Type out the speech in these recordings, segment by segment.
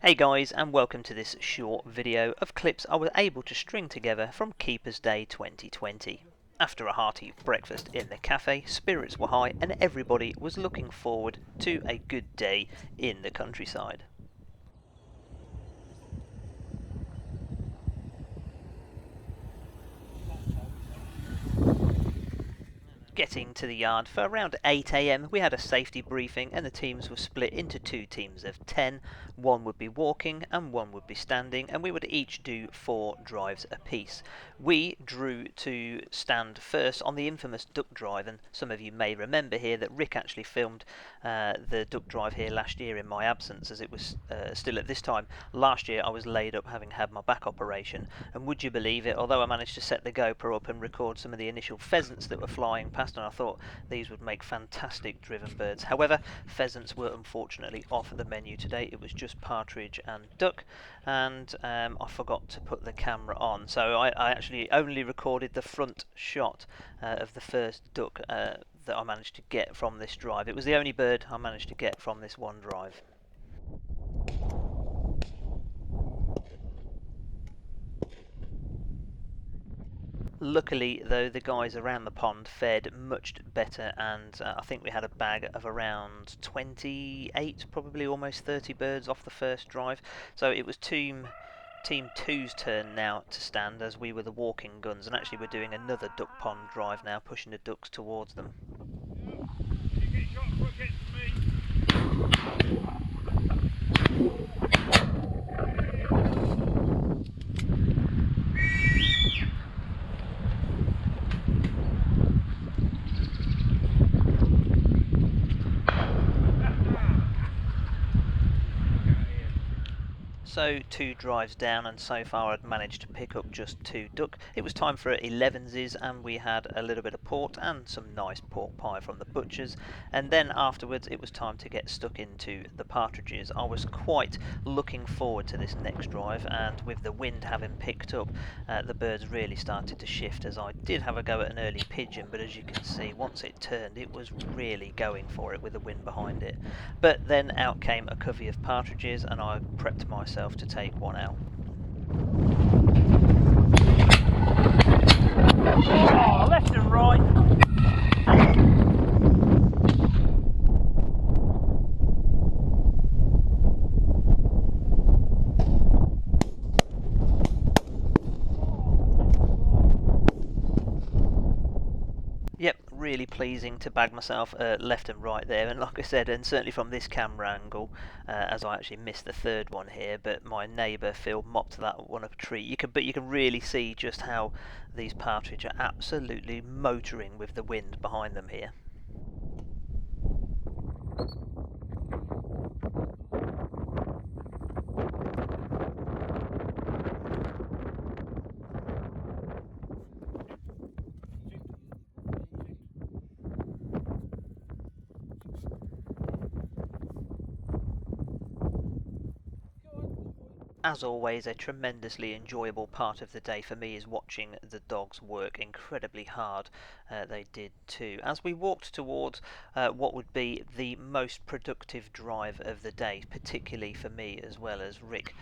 Hey guys, and welcome to this short video of clips I was able to string together from Keeper's Day 2020. After a hearty breakfast in the cafe, spirits were high and everybody was looking forward to a good day in the countryside. Getting to the yard for around 8 AM, we had a safety briefing and the teams were split into two teams of 10. One would be walking and one would be standing, and we would each do 4 drives apiece. We drew to stand first on the infamous duck drive, and some of you may remember here that Rick actually filmed the duck drive here last year in my absence, as it was still at this time last year I was laid up having had my back operation. And would you believe it, although I managed to set the GoPro up and record some of the initial pheasants that were flying past, and I thought these would make fantastic driven birds. However, pheasants were unfortunately off the menu today. It was just partridge and duck, and I forgot to put the camera on, so I actually only recorded the front shot of the first duck that I managed to get from this drive. It was the only bird I managed to get from this one drive. Luckily, though, the guys around the pond fared much better, and I think we had a bag of around 28, probably almost 30 birds off the first drive. So it was Team 2's turn now to stand, as we were the walking guns, and actually we're doing another duck pond drive now, pushing the ducks towards them. So 2 drives down, and so far I'd managed to pick up just 2 duck. It was time for 11s, and we had a little bit of port and some nice pork pie from the butchers, and then afterwards it was time to get stuck into the partridges. I was quite looking forward to this next drive, and with the wind having picked up, the birds really started to shift, as I did have a go at an early pigeon, but as you can see, once it turned it was really going for it with the wind behind it. But then out came a covey of partridges, and I prepped myself to take one out. Oh, left and right. Yep, really pleasing to bag myself left and right there, and like I said, and certainly from this camera angle, as I actually missed the third one here, but my neighbour Phil mopped that one up a tree. But you can really see just how these partridge are absolutely motoring with the wind behind them here. As always, a tremendously enjoyable part of the day for me is watching the dogs work incredibly hard. They did too. As we walked towards what would be the most productive drive of the day, particularly for me, as well as Rick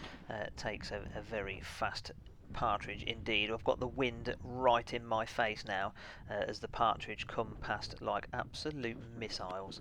takes a very fast partridge indeed. I've got the wind right in my face now as the partridge come past like absolute missiles.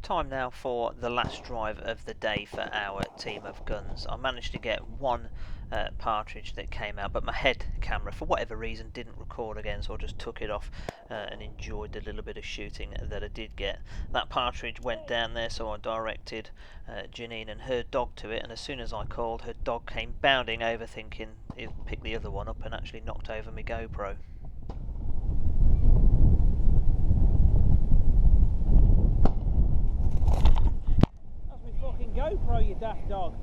Time now for the last drive of the day for our team of guns. I managed to get one partridge that came out, but my head camera for whatever reason didn't record again, so I just took it off and enjoyed the little bit of shooting that I did get. That partridge went down there, so I directed Janine and her dog to it, and as soon as I called, her dog came bounding over thinking he'd pick the other one up and actually knocked over my GoPro. Fucking GoPro, you daft dog.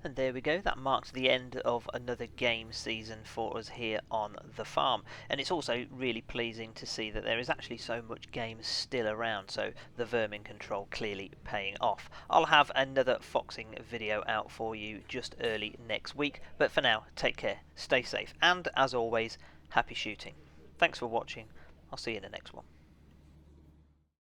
And there we go, that marks the end of another game season for us here on the farm. And it's also really pleasing to see that there is actually so much game still around, so the vermin control clearly paying off. I'll have another foxing video out for you just early next week, but for now, take care, stay safe, and as always, happy shooting. Thanks for watching, I'll see you in the next one.